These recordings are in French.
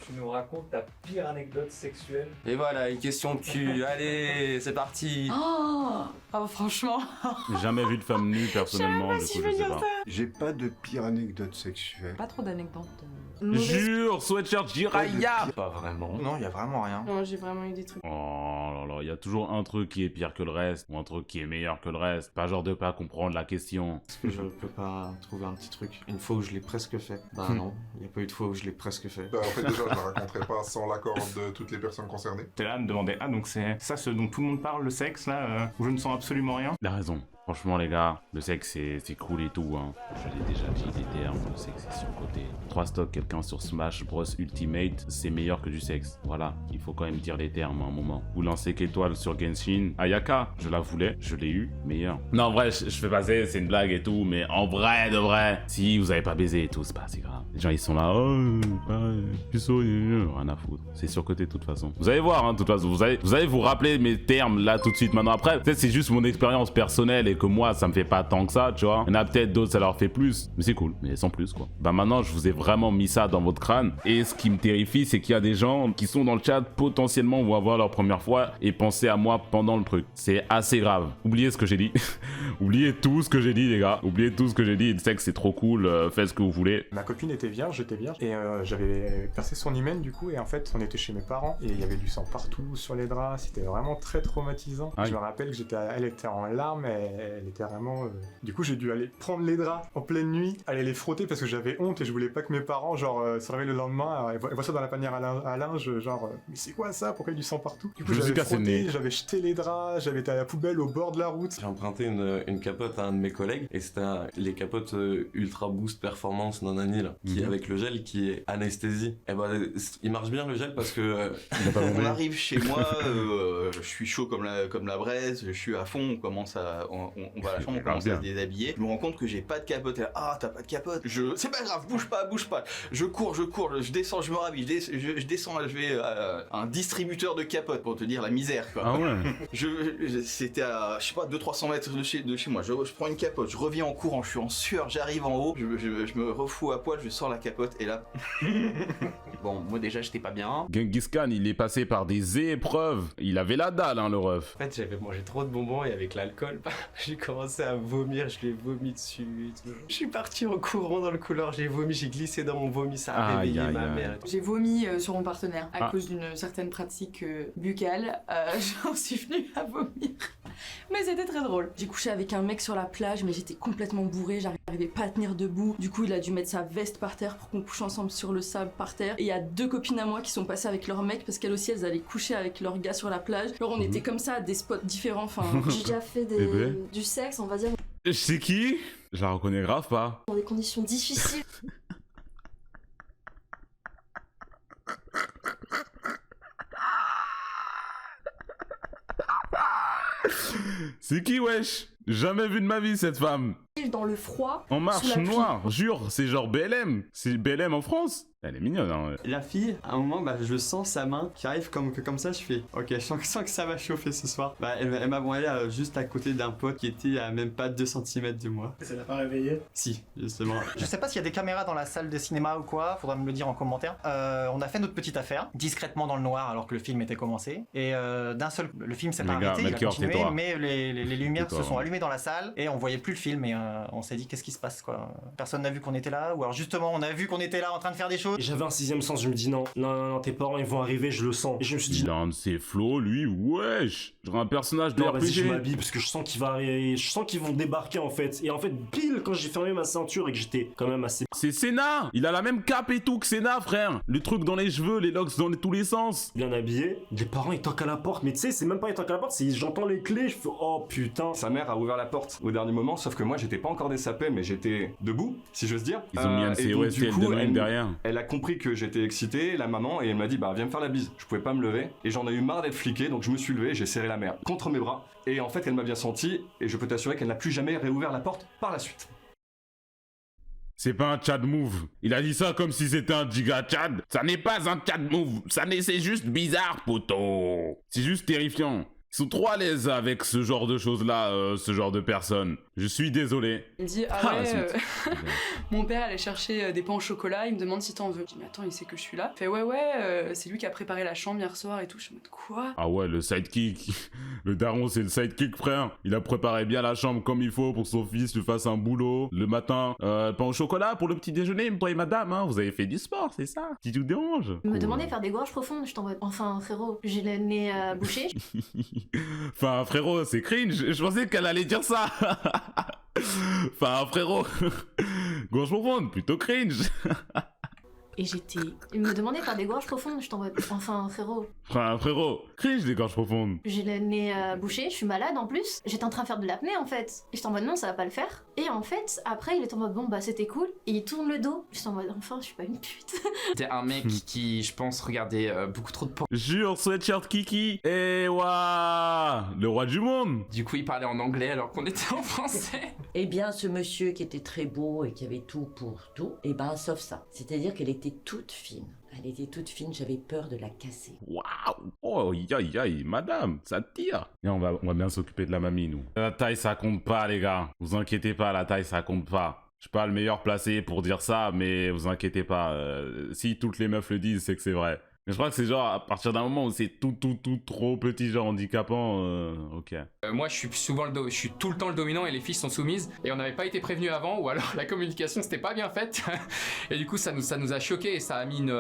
Tu nous racontes ta pire anecdote sexuelle. Et voilà, une question de cul. Allez, c'est parti. Oh, franchement. J'ai jamais vu de femme nue personnellement, du si coup je je veux sais dire pas. ça. J'ai pas de pire anecdote sexuelle. Pas trop d'anecdotes. Jure, sweatshirt Jiraya. Pas vraiment. Non, y a vraiment rien. Non, j'ai vraiment eu des trucs. Oh là là, il y a toujours un truc qui est pire que le reste, ou un truc qui est meilleur que le reste. Pas genre de pas comprendre la question. Est-ce que je peux pas trouver un petit truc? Une fois où je l'ai presque fait. Bah non, y a pas eu de fois où je l'ai presque fait. Bah, en fait, déjà, je la raconterai pas sans l'accord de toutes les personnes concernées. T'es là à me demander, ah donc c'est ça ce dont tout le monde parle, le sexe là, où je ne sens absolument rien. Il a raison. Franchement les gars, le sexe c'est cool et tout hein. Je l'ai déjà dit des termes, le sexe c'est surcoté. 3 stocks quelqu'un sur Smash Bros Ultimate, c'est meilleur que du sexe. Voilà, il faut quand même dire les termes à un moment. Vous lancez qu'étoile sur Genshin, Ayaka, je la voulais, je l'ai eu, meilleur. Non en vrai, je fais passer, c'est une blague et tout, mais en vrai de vrai, si vous avez pas baisé et tout, c'est pas assez grave. Les gens ils sont là, oh, puceau, rien à foutre. C'est surcoté de toute façon. Vous allez voir, hein, de toute façon, vous allez vous rappeler mes termes là tout de suite maintenant. Après, peut-être c'est juste mon expérience personnelle et que moi ça me fait pas tant que ça, tu vois. Il y en a peut-être d'autres ça leur fait plus, mais c'est cool, mais sans plus quoi. Bah maintenant je vous ai vraiment mis ça dans votre crâne et ce qui me terrifie c'est qu'il y a des gens qui sont dans le chat potentiellement vont avoir leur première fois et penser à moi pendant le truc. C'est assez grave. Oubliez ce que j'ai dit. Oubliez tout ce que j'ai dit les gars. Oubliez tout ce que j'ai dit. Le sexe c'est trop cool, faites ce que vous voulez. Ma copine était vierge, j'étais vierge, et j'avais percé son hymen du coup, et en fait on était chez mes parents, et il y avait du sang partout sur les draps, c'était vraiment très traumatisant. Aïe. Je me rappelle que elle était en larmes, et elle était vraiment... Du coup j'ai dû aller prendre les draps en pleine nuit, aller les frotter parce que j'avais honte, et je voulais pas que mes parents se réveillent le lendemain, et voient ça dans la panière à linge, genre mais c'est quoi ça, pourquoi il y a du sang partout? Du coup Je me suis j'avais cassé le frotté, nez. j'avais jeté les draps, j'avais été à la poubelle au bord de la route. J'ai emprunté une capote à un de mes collègues et c'était les capotes Ultra Boost Performance Nanani là, qui avec le gel qui est anesthésie. Et bah il marche bien le gel parce que On arrive chez moi, je suis chaud comme la braise, je suis à fond, on va à la chambre, on commence à se déshabiller. Je me rends compte que j'ai pas de capote. Et là, ah, t'as pas de capote? C'est pas grave, bouge pas. Je cours, je descends, je me rhabille, je descends, je vais à un distributeur de capotes pour te dire la misère quoi. Ah ouais. C'était à, je sais pas, 200-300 mètres de chez moi. Je prends une capote, je reviens en courant, je suis en sueur, j'arrive en haut, je me refous à poil, je sors la capote et là. Bon, moi déjà j'étais pas bien. Genghis Khan, il est passé par des épreuves. Il avait la dalle, hein, le ref. En fait, j'avais mangé trop de bonbons et avec l'alcool, j'ai commencé à vomir, je l'ai vomi dessus et tout. Je suis parti en courant dans le couloir, j'ai vomi, j'ai glissé dans mon vomi, ça a Aïe, réveillé aïe, ma aïe. mère. J'ai vomi sur mon partenaire à Ah. cause d'une certaine pratique buccale. J'en suis venue à vomir. Mais c'était très drôle. J'ai couché avec un mec sur la plage, mais j'étais complètement bourrée, j'arrivais pas à tenir debout. Du coup, il a dû mettre sa veste par terre pour qu'on couche ensemble sur le sable par terre. Et il y a 2 copines à moi qui sont passées avec leur mec parce qu'elles aussi, elles allaient coucher avec leur gars sur la plage. Alors on était comme ça à des spots différents. Enfin, J'ai déjà fait Bébé. du sexe, on va dire, C'est qui? Je la reconnais grave pas. dans des conditions difficiles. C'est qui wesh? Jamais vu de ma vie cette femme. Dans le froid. En sous marche la pluie. noire, jure, c'est genre BLM. C'est BLM en France. Elle est mignonne, hein. La fille, à un moment, je sens sa main qui arrive comme ça, je fais ok, je sens que ça va chauffer ce soir. Elle m'a bon, elle est juste à côté d'un pote qui était à même pas 2 cm de moi. Ça l'a pas réveillé? Si, justement. Je sais pas s'il y a des caméras dans la salle de cinéma ou quoi, faudra me le dire en commentaire. On a fait notre petite affaire, discrètement dans le noir alors que le film était commencé. Et d'un seul, le film s'est pas Les gars, arrêté, il a Melchior, continué, tais-toi. mais les lumières Tais-toi. se sont allumées dans la salle et on voyait plus le film et on s'est dit qu'est-ce qui se passe quoi. Personne n'a vu qu'on était là, ou alors justement on a vu qu'on était là en train de faire des choses. Et j'avais un 6ème sens, je me dis non, tes parents ils vont arriver, je le sens. Et je me suis dit Il a un de ses flots, lui, wesh. Genre un personnage de non, vas-y, je RPG. m'habille parce que je sens qu'il va arriver, je sens qu'ils vont débarquer en fait. Et en fait, pile quand j'ai fermé ma ceinture et que j'étais quand même assez... C'est Senna. Il a la même cape et tout que Senna, frère. Le truc dans les cheveux, les locks dans tous les sens. bien habillé, les parents ils toquent à la porte, mais tu sais, c'est même pas ils toquent à la porte, c'est j'entends les clés, je fais oh putain. Sa mère a ouvert la porte au dernier moment, sauf que moi j'étais pas encore dessapé, mais j'étais debout, si j'ose dire. Ils ont mis un et donc, COST du coup, de même derrière. Elle a compris que j'étais excité, la maman, et elle m'a dit bah viens me faire la bise. Je pouvais pas me lever, et j'en ai eu marre d'être fliqué, donc je me suis levé, et j'ai serré la mère contre mes bras, et en fait elle m'a bien senti, et je peux t'assurer qu'elle n'a plus jamais réouvert la porte par la suite. C'est pas un Chad move. Il a dit ça comme si c'était un giga Chad. Ça n'est pas un Chad move. C'est juste bizarre, poto. C'est juste terrifiant. Ils sont trop à l'aise avec ce genre de choses-là, ce genre de personnes. Je suis désolé. Il me dit Ah, ouais, zut. mon père allait chercher des pains au chocolat, il me demande si t'en veux. Je dis mais attends, il sait que je suis là. Il fait ouais, c'est lui qui a préparé la chambre hier soir et tout. Je suis en mode quoi? Ah ouais, le sidekick. Le daron, c'est le sidekick, frère. Il a préparé bien la chambre comme il faut pour que son fils lui fasse un boulot. Le matin, pain au chocolat pour le petit déjeuner, toi et madame, hein. Vous avez fait du sport, c'est ça? Si tout dérange. Me demander de faire des gorges profondes, je t'envoie. Enfin, frérot, j'ai le nez bouché. Enfin, frérot, c'est cringe. Je pensais qu'elle allait dire ça. Enfin, frérot. Gorge profonde, plutôt cringe. Et j'étais. Il me demandait de faire des gorges profondes, je t'envoie. Enfin, frérot, Enfin, frérot, cringe des gorges profondes. j'ai le nez bouché, je suis malade en plus. J'étais en train de faire de l'apnée en fait. Et je t'en mode non, ça va pas le faire. Et en fait, après, il est en mode bon, bah c'était cool. Et il tourne le dos. Je suis en mode enfin, je suis pas une pute. C'était un mec qui, je pense, regardait beaucoup trop de porn. Jure, sweatshirt Kiki. Et ouah, le roi du monde. Du coup, il parlait en anglais alors qu'on était en français. Eh bien, ce monsieur qui était très beau et qui avait tout pour tout, eh ben, sauf ça. C'est-à-dire qu'elle était toute fine. Elle était toute fine, j'avais peur de la casser. Waouh. Oh, aïe, madame, ça tire. Et on va bien s'occuper de la mamie, nous. La taille, ça compte pas, les gars. Vous inquiétez pas, la taille, ça compte pas. Je suis pas le meilleur placé pour dire ça, mais vous inquiétez pas. Si toutes les meufs le disent, c'est que c'est vrai. Mais je crois que c'est genre, à partir d'un moment où c'est tout trop petit, genre handicapant, ok. Moi, je suis souvent je suis tout le temps le dominant et les filles sont soumises. Et on n'avait pas été prévenus avant, ou alors la communication c'était pas bien faite. Et du coup, ça nous a choqués et ça a mis une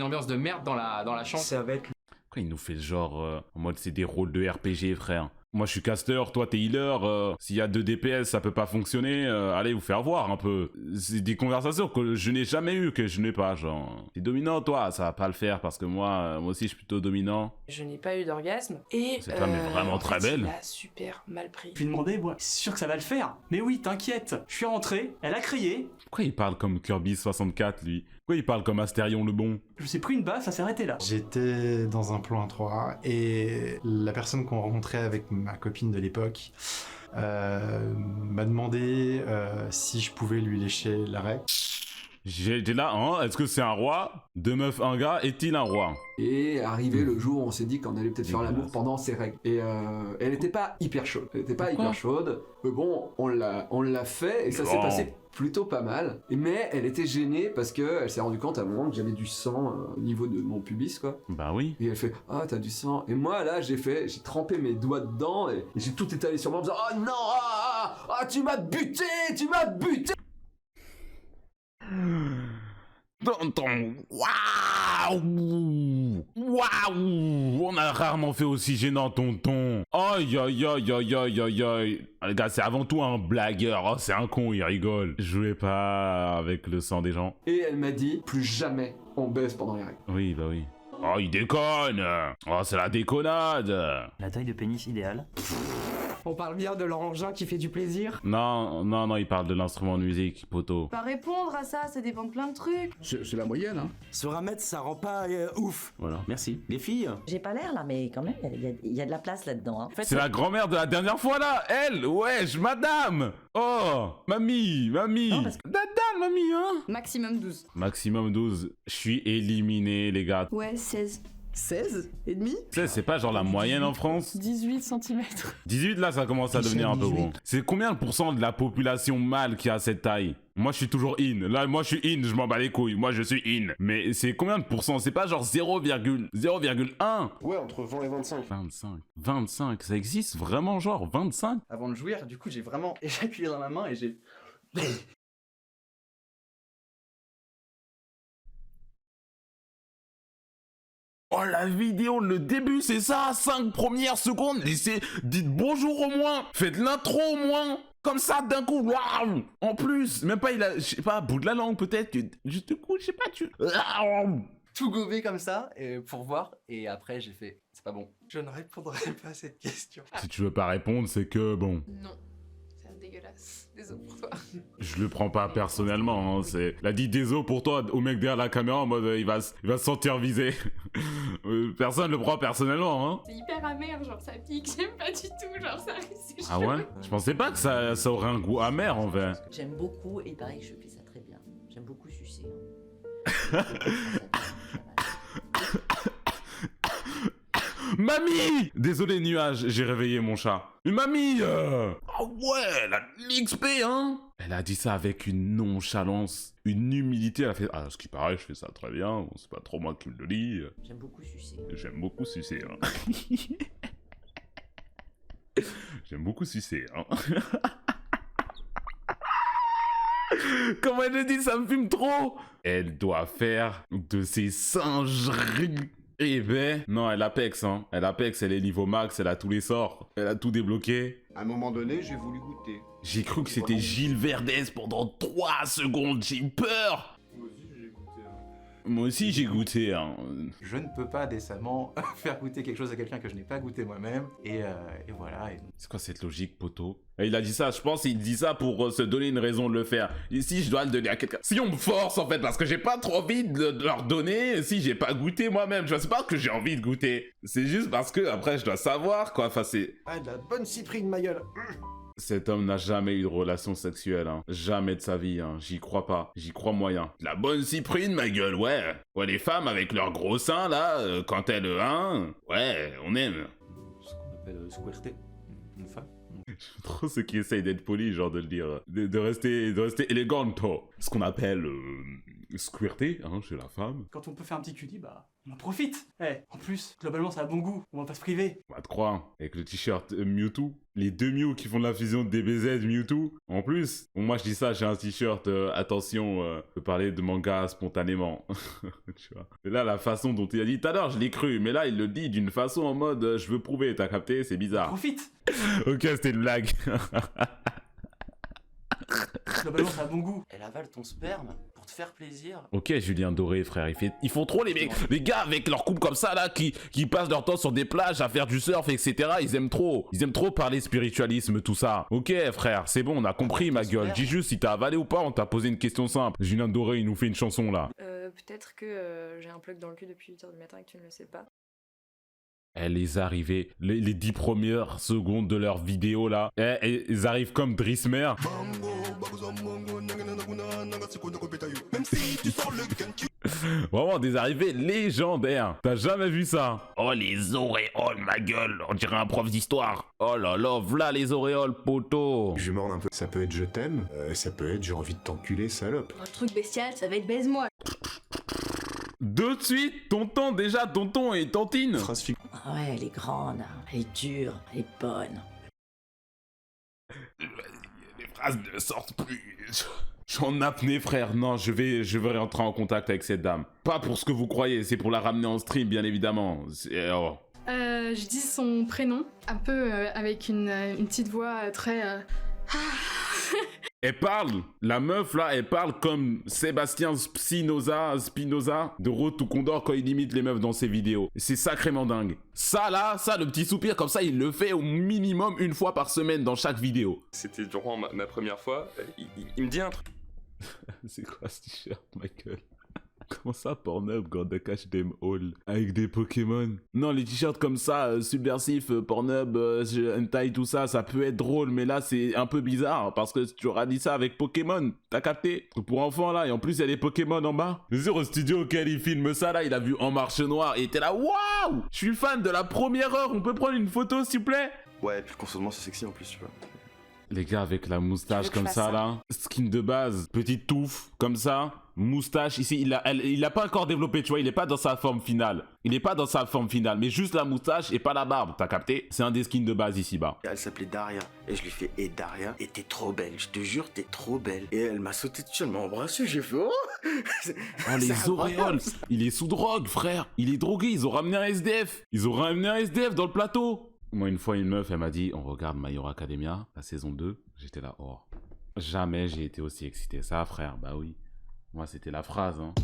ambiance de merde dans la chambre. Ça va être... Pourquoi il nous fait genre, en mode c'est des rôles de RPG, frère? Moi je suis caster, toi t'es healer, s'il y a 2 DPS ça peut pas fonctionner, allez vous faire voir un peu. C'est des conversations que je n'ai jamais eues, que je n'ai pas, genre. T'es dominant toi, ça va pas le faire parce que moi aussi je suis plutôt dominant. Je n'ai pas eu d'orgasme et Cette femme est vraiment très belle. Il a super mal pris. Je lui ai demandé, moi, c'est sûr que ça va le faire. Mais oui, t'inquiète. Je suis rentré, elle a crié. Pourquoi il parle comme Kirby 64 lui? Pourquoi il parle comme Astérion le bon? Je me suis pris une baffe, ça s'est arrêté là. J'étais dans un plan 3 et la personne qu'on rencontrait avec ma copine de l'époque m'a demandé si je pouvais lui lécher l'arrêt. J'étais là, hein? Est-ce que c'est un roi? 2 meufs, un gars, est-il un roi? Et arrivé le jour où on s'est dit qu'on allait peut-être faire l'amour pendant ses règles. Et elle n'était pas hyper chaude. Mais bon, on l'a fait et ça s'est passé plutôt pas mal. Mais elle était gênée parce qu'elle s'est rendue compte à un moment que j'avais du sang au niveau de mon pubis, quoi. Bah oui. Et elle fait ah t'as du sang. Et moi là j'ai trempé mes doigts dedans et j'ai tout étalé sur moi en disant oh non tu m'as buté. Tonton, waouh, on a rarement fait aussi gênant, tonton. Aïe. Ah, les gars, c'est avant tout un blagueur. Oh, c'est un con, il rigole. Jouez pas avec le sang des gens. Et elle m'a dit plus jamais on baise pendant les règles. Oui, bah oui. Oh, il déconne. Oh, c'est la déconnade. La taille de pénis idéale. On parle bien de l'engin qui fait du plaisir. Non, il parle de l'instrument de musique, poteau. Pas répondre à ça dépend de plein de trucs. C'est la moyenne, hein. Sur un mètre, ça rend pas ouf. Voilà, merci. Les filles? J'ai pas l'air là, mais quand même, il y a de la place là-dedans. Hein. C'est la grand-mère de la dernière fois là. Elle, wesh, madame. Oh, mamie. Dadane, mamie, hein. Maximum 12. Maximum 12. Je suis éliminé, les gars. Ouais, 16. 16 et demi? 16, c'est pas genre la moyenne en France? 18 cm. 18, là, ça commence à devenir un peu gros. C'est combien de pourcents de la population mâle qui a cette taille? Moi, je suis toujours in. Là, moi, je suis in, je m'en bats les couilles. Moi, je suis in. Mais c'est combien de pourcents? C'est pas genre 0,1? Ouais, entre 20 et 25. 25, ça existe vraiment genre 25? Avant de jouir, du coup, j'ai vraiment éjaculé dans ma main et j'ai... Oh, la vidéo, le début, c'est ça, 5 premières secondes. Dites bonjour au moins. Faites l'intro au moins. Comme ça, d'un coup, waouh. En plus, même pas, il a, je sais pas, bout de la langue peut-être. Juste du coup, je sais pas, tout gobé comme ça pour voir. Et après, j'ai fait, c'est pas bon. Je ne répondrai pas à cette question. Si tu veux pas répondre, c'est que bon. Non. Dégueulasse. Désolé pour toi. Je le prends pas personnellement, hein. C'est... Il a dit désolé pour toi au mec derrière la caméra en mode il va se sentir visé. Personne le prend personnellement, hein. C'est hyper amer, genre ça pique, j'aime pas du tout, genre ça c'est Ah ouais? Je pensais pas que ça aurait un goût amer en fait. J'aime beaucoup et pareil, je fais ça très bien. J'aime beaucoup sucer. Hein. Mamie! Désolé, nuage, j'ai réveillé mon chat. Mais mamie! Oh ouais, elle a de l'XP, hein? Elle a dit ça avec une nonchalance, une humilité. Elle a fait, ah, ce qui paraît, je fais ça très bien. Bon, c'est pas trop moi qui me le dis. J'aime beaucoup sucer. J'aime beaucoup sucer, hein. J'aime beaucoup sucer, hein. Comment elle le dit, ça me fume trop. Elle doit faire de ses singeries. Eh ben, non, elle apex, hein. Elle apex, elle est niveau max, elle a tous les sorts. Elle a tout débloqué. À un moment donné, j'ai voulu goûter. J'ai cru que c'était Gilles Verdez pendant 3 secondes, j'ai eu peur. Moi aussi j'ai goûté, hein. Je ne peux pas décemment faire goûter quelque chose à quelqu'un que je n'ai pas goûté moi-même. Et voilà. C'est quoi cette logique, poteau? Et il a dit ça, je pense qu'il dit ça pour se donner une raison de le faire. Et si je dois le donner à quelqu'un... Si on me force, en fait, parce que j'ai pas trop envie de leur donner, si j'ai pas goûté moi-même. Je sais pas que j'ai envie de goûter. C'est juste parce que, après, je dois savoir, quoi. Enfin, c'est... Ah, de la bonne cyprine, ma gueule. Cet homme n'a jamais eu de relation sexuelle, hein. Jamais de sa vie, hein. J'y crois pas. J'y crois moyen. La bonne cyprine, ma gueule, ouais. Ouais, les femmes avec leurs gros seins, là, quand elles, hein, ouais, on aime. Ce qu'on appelle squirter. Une femme. J'aime trop ceux qui essayent d'être polis, genre de le dire. De rester éléganto. Ce qu'on appelle squirter, hein, chez la femme. Quand on peut faire un petit cutie, bah, on en profite. En plus, globalement, ça a bon goût. On va pas se priver. On va te croire. Avec le t-shirt Mewtwo. Les 2 Mew qui font de la fusion de DBZ Mewtwo. En plus, bon, moi je dis ça, j'ai un t-shirt, attention, je peux parler de manga spontanément. Tu vois. Et là, la façon dont il a dit, tout à l'heure, je l'ai cru, mais là, il le dit d'une façon en mode, je veux prouver, t'as capté, c'est bizarre. Profite. Ok, c'était une blague. Globalement, ça a bon goût. Elle avale ton sperme pour te faire plaisir. Ok, Julien Doré, frère, ils font trop les mecs. Les gars avec leur couple comme ça, là, qui passent leur temps sur des plages à faire du surf, etc. Ils aiment trop. Ils aiment trop parler spiritualisme, tout ça. Ok, frère, c'est bon, on a compris, ma gueule. Dis juste si t'as avalé ou pas, on t'a posé une question simple. Julien Doré, il nous fait une chanson, là. Peut-être que j'ai un plug dans le cul depuis 8h du matin et que tu ne le sais pas. Elle les arrivait, les 10 premières secondes de leur vidéo là, ils arrivent comme Drismer. Vraiment des arrivées légendaires. T'as jamais vu ça? Oh les auréoles, ma gueule, on dirait un prof d'histoire. Oh là là, v'là les auréoles, poteau. Je morne un peu. Ça peut être je t'aime, ça peut être j'ai envie de t'enculer, salope. Un truc bestial, ça va être baise-moi. De suite, tonton et tantine. Ah ouais, elle est grande, elle est dure, elle est bonne. Les phrases ne sortent plus. Je suis en apnée, frère. Non, je vais rentrer en contact avec cette dame. Pas pour ce que vous croyez, c'est pour la ramener en stream, bien évidemment. Oh. Je dis son prénom, un peu avec une petite voix très... Elle parle, la meuf là, elle parle comme Sébastien Spinoza de Road to Condor quand il imite les meufs dans ses vidéos. C'est sacrément dingue. Ça là, le petit soupir comme ça, il le fait au minimum une fois par semaine dans chaque vidéo. C'était durant ma première fois, il me dit un truc. C'est quoi ce t-shirt, Michael? Comment ça, Pornhub, God the Cash Them All? Avec des Pokémon? Non, les t-shirts comme ça, subversifs, Pornhub, hentai, tout ça, ça peut être drôle, mais là, c'est un peu bizarre, parce que tu auras dit ça avec Pokémon, t'as capté? Pour enfants, là, et en plus, il y a les Pokémon en bas. Sur au studio auquel il filme ça, là, il a vu En Marche Noire, et il était là, waouh! Je suis fan de la première heure, on peut prendre une photo, s'il vous plaît? Ouais, et puis le consommement, c'est sexy en plus, tu vois. Les gars avec la moustache comme ça là, skin de base, petite touffe comme ça, moustache ici, il a pas encore développé, tu vois, il est pas dans sa forme finale. Mais juste la moustache et pas la barbe, t'as capté? C'est un des skins de base ici bas. Elle s'appelait Daria et je lui fais et Daria, et t'es trop belle, je te jure t'es trop belle. Et elle m'a sauté dessus, elle m'a embrassé, j'ai fait oh. Oh les auréoles, il est sous drogue frère, il est drogué, ils ont ramené un SDF dans le plateau. Moi, une fois, une meuf, elle m'a dit, on regarde My Hero Academia, la saison 2. J'étais là, oh. Jamais j'ai été aussi excité. Ça, frère, bah oui. Moi, c'était la phrase, hein.